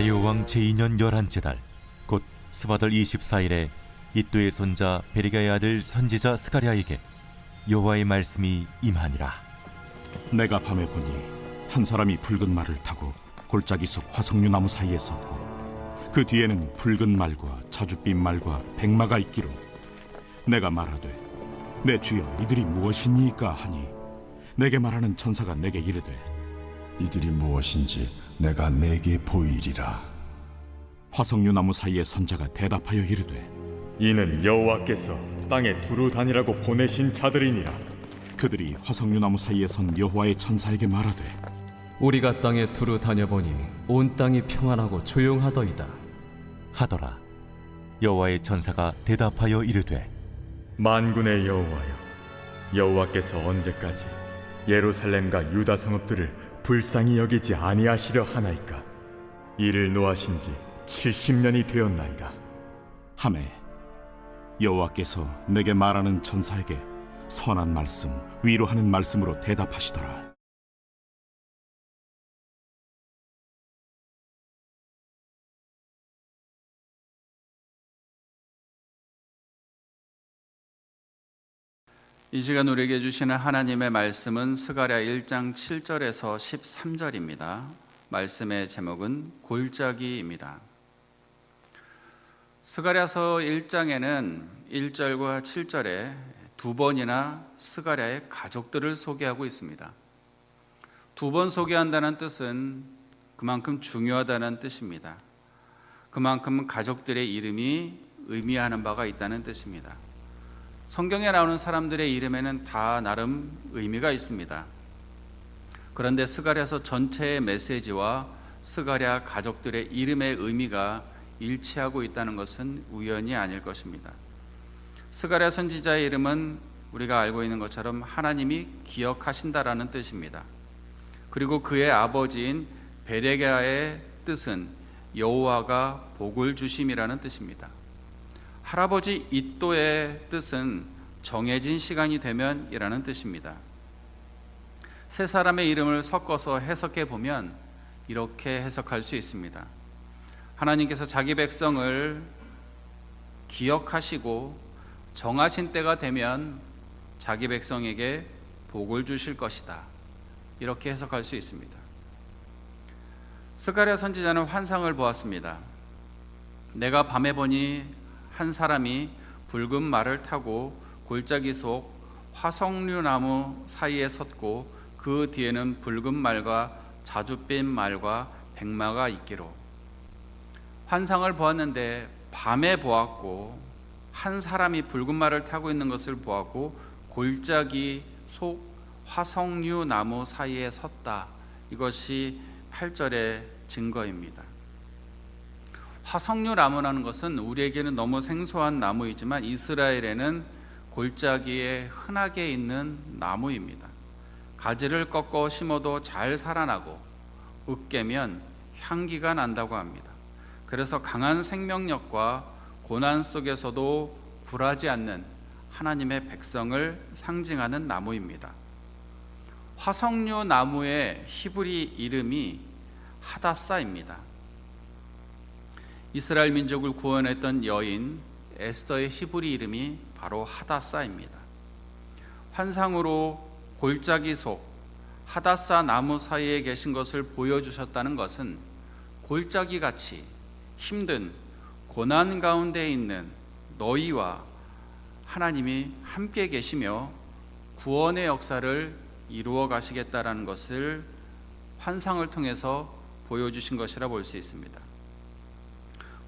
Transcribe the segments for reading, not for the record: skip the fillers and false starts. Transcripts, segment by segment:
다리오 왕 제2년 11째 달, 곧 스바들 24일에 이또의 손자 베리가의 아들 선지자 스가랴에게 여호와의 말씀이 임하니라. 내가 밤에 보니 한 사람이 붉은 말을 타고 골짜기 속 화석류 나무 사이에 섰고 그 뒤에는 붉은 말과 자줏빛 말과 백마가 있기로 내가 말하되 내 주여 이들이 무엇이니까 하니 내게 말하는 천사가 내게 이르되 이들이 무엇인지 내가 내게 보이리라. 화석류 나무 사이에 선 자가 대답하여 이르되 이는 여호와께서 땅에 두루 다니라고 보내신 자들이니라. 그들이 화석류 나무 사이에 선 여호와의 천사에게 말하되 우리가 땅에 두루 다녀보니 온 땅이 평안하고 조용하더이다 하더라. 여호와의 천사가 대답하여 이르되 만군의 여호와여, 여호와께서 언제까지 예루살렘과 유다 성읍들을 불쌍히 여기지 아니하시려 하나이까? 이를 노하신 지 70년이 되었나이다. 하매 여호와께서 내게 말하는 천사에게 선한 말씀, 위로하는 말씀으로 대답하시더라. 이 시간 우리에게 주시는 하나님의 말씀은 스가랴 1장 7절에서 13절입니다. 말씀의 제목은 골짜기입니다. 스가랴서 1장에는 1절과 7절에 두 번이나 스가랴의 가족들을 소개하고 있습니다. 두 번 소개한다는 뜻은 그만큼 중요하다는 뜻입니다. 그만큼 가족들의 이름이 의미하는 바가 있다는 뜻입니다. 성경에 나오는 사람들의 이름에는 다 나름 의미가 있습니다. 그런데 스가랴서 전체의 메시지와 스가랴 가족들의 이름의 의미가 일치하고 있다는 것은 우연이 아닐 것입니다. 스가랴 선지자의 이름은 우리가 알고 있는 것처럼 하나님이 기억하신다라는 뜻입니다. 그리고 그의 아버지인 베레가의 뜻은 여호와가 복을 주심이라는 뜻입니다. 할아버지 이또의 뜻은 정해진 시간이 되면이라는 뜻입니다. 세 사람의 이름을 섞어서 해석해 보면 이렇게 해석할 수 있습니다. 하나님께서 자기 백성을 기억하시고 정하신 때가 되면 자기 백성에게 복을 주실 것이다. 이렇게 해석할 수 있습니다. 스가랴 선지자는 환상을 보았습니다. 내가 밤에 보니 한 사람이 붉은 말을 타고 골짜기 속 화석류 나무 사이에 섰고 그 뒤에는 붉은 말과 자줏빛 말과 백마가 있기로. 환상을 보았는데 밤에 보았고 한 사람이 붉은 말을 타고 있는 것을 보았고 골짜기 속 화석류 나무 사이에 섰다. 이것이 8절의 증거입니다. 화석류 나무라는 것은 우리에게는 너무 생소한 나무이지만 이스라엘에는 골짜기에 흔하게 있는 나무입니다. 가지를 꺾어 심어도 잘 살아나고 으깨면 향기가 난다고 합니다. 그래서 강한 생명력과 고난 속에서도 굴하지 않는 하나님의 백성을 상징하는 나무입니다. 화석류 나무의 히브리 이름이 하다사입니다. 이스라엘 민족을 구원했던 여인 에스더의 히브리 이름이 바로 하다사입니다. 환상으로 골짜기 속 하다사 나무 사이에 계신 것을 보여주셨다는 것은 골짜기같이 힘든 고난 가운데 있는 너희와 하나님이 함께 계시며 구원의 역사를 이루어 가시겠다라는 것을 환상을 통해서 보여주신 것이라 볼 수 있습니다.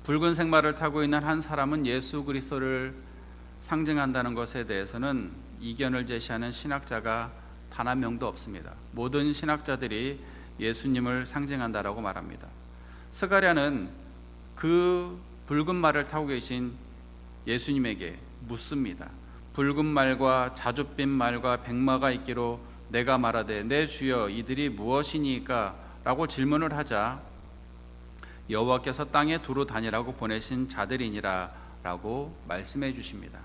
붉은색 말을 타고 있는 한 사람은 예수 그리스도를 상징한다는 것에 대해서는 이견을 제시하는 신학자가 단 한 명도 없습니다. 모든 신학자들이 예수님을 상징한다라고 말합니다. 스가랴는 그 붉은 말을 타고 계신 예수님에게 묻습니다. 붉은 말과 자줏빛 말과 백마가 있기로 내가 말하되 내 주여 이들이 무엇이니까? 라고 질문을 하자 여호와께서 땅에 두루 다니라고 보내신 자들이니라 라고 말씀해 주십니다.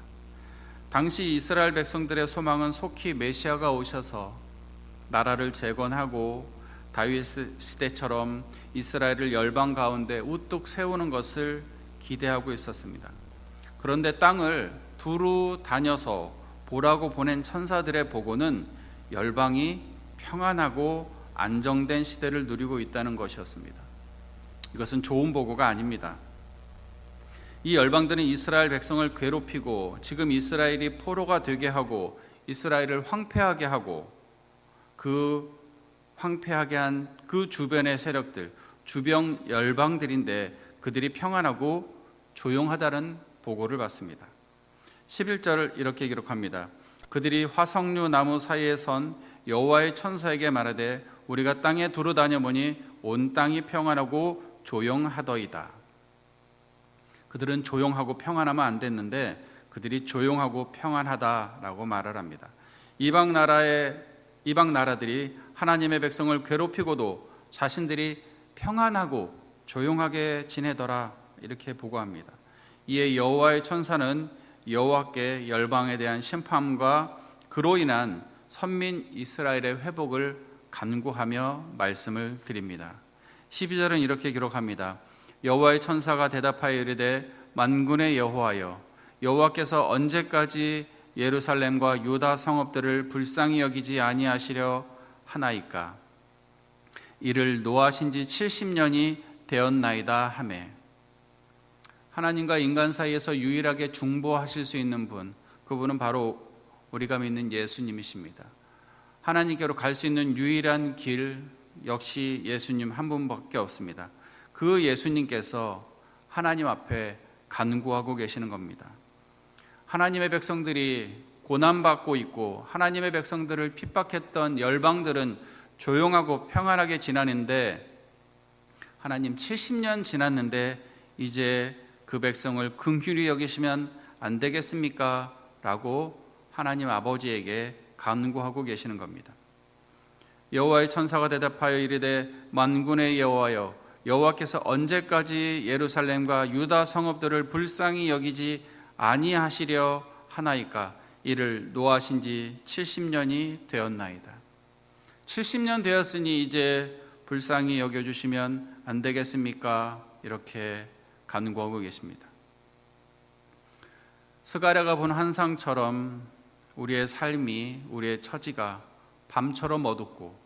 당시 이스라엘 백성들의 소망은 속히 메시아가 오셔서 나라를 재건하고 다윗 시대처럼 이스라엘을 열방 가운데 우뚝 세우는 것을 기대하고 있었습니다. 그런데 땅을 두루 다녀서 보라고 보낸 천사들의 보고는 열방이 평안하고 안정된 시대를 누리고 있다는 것이었습니다. 이것은 좋은 보고가 아닙니다. 이 열방들은 이스라엘 백성을 괴롭히고 지금 이스라엘이 포로가 되게 하고 이스라엘을 황폐하게 하고 그 황폐하게 한 그 주변의 세력들, 주변 열방들인데 그들이 평안하고 조용하다는 보고를 받습니다. 11절을 이렇게 기록합니다. 그들이 화석류 나무 사이에 선 여호와의 천사에게 말하되 우리가 땅에 두루 다녀보니 온 땅이 평안하고 조용하더이다. 그들은 조용하고 평안하면 안 됐는데 그들이 조용하고 평안하다라고 말을 합니다. 이방 나라들이 하나님의 백성을 괴롭히고도 자신들이 평안하고 조용하게 지내더라 이렇게 보고합니다. 이에 여호와의 천사는 여호와께 열방에 대한 심판과 그로 인한 선민 이스라엘의 회복을 간구하며 말씀을 드립니다. 12절은 이렇게 기록합니다. 여호와의 천사가 대답하여 이르되 만군의 여호와여 여호와께서 언제까지 예루살렘과 유다 성읍들을 불쌍히 여기지 아니하시려 하나이까? 이를 노하신 지 70년이 되었나이다 하매. 하나님과 인간 사이에서 유일하게 중보하실 수 있는 분, 그분은 바로 우리가 믿는 예수님이십니다. 하나님께로 갈 수 있는 유일한 길 역시 예수님 한 분밖에 없습니다. 그 예수님께서 하나님 앞에 간구하고 계시는 겁니다. 하나님의 백성들이 고난받고 있고 하나님의 백성들을 핍박했던 열방들은 조용하고 평안하게 지나는데 하나님 70년 지났는데 이제 그 백성을 긍휼히 여기시면 안 되겠습니까? 라고 하나님 아버지에게 간구하고 계시는 겁니다. 여호와의 천사가 대답하여 이르되 만군의 여호와여 여호와께서 언제까지 예루살렘과 유다 성읍들을 불쌍히 여기지 아니하시려 하나이까? 이를 노하신 지 70년이 되었나이다. 70년 되었으니 이제 불쌍히 여겨주시면 안 되겠습니까? 이렇게 간구하고 계십니다. 스가랴가 본 환상처럼 우리의 삶이, 우리의 처지가 밤처럼 어둡고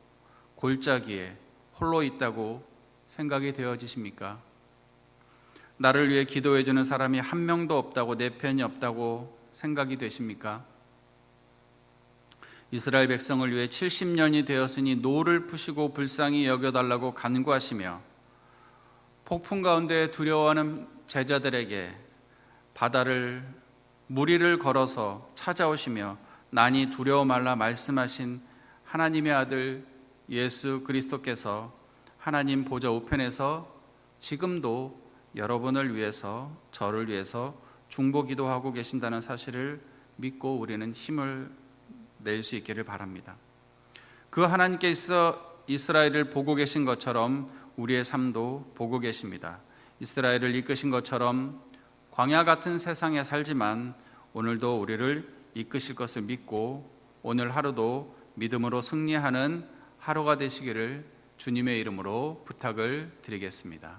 골짜기에 홀로 있다고 생각이 되어지십니까? 나를 위해 기도해 주는 사람이 한 명도 없다고, 내 편이 없다고 생각이 되십니까? 이스라엘 백성을 위해 70년이 되었으니 노를 푸시고 불쌍히 여겨달라고 간구하시며 폭풍 가운데 두려워하는 제자들에게 무리를 걸어서 찾아오시며 난이 두려워 말라 말씀하신 하나님의 아들 예수 그리스도께서 하나님 보좌 우편에서 지금도 여러분을 위해서, 저를 위해서 중보 기도하고 계신다는 사실을 믿고 우리는 힘을 낼 수 있기를 바랍니다. 그 하나님께서 이스라엘을 보고 계신 것처럼 우리의 삶도 보고 계십니다. 이스라엘을 이끄신 것처럼 광야 같은 세상에 살지만 오늘도 우리를 이끄실 것을 믿고 오늘 하루도 믿음으로 승리하는 하루가 되시기를 주님의 이름으로 부탁을 드리겠습니다.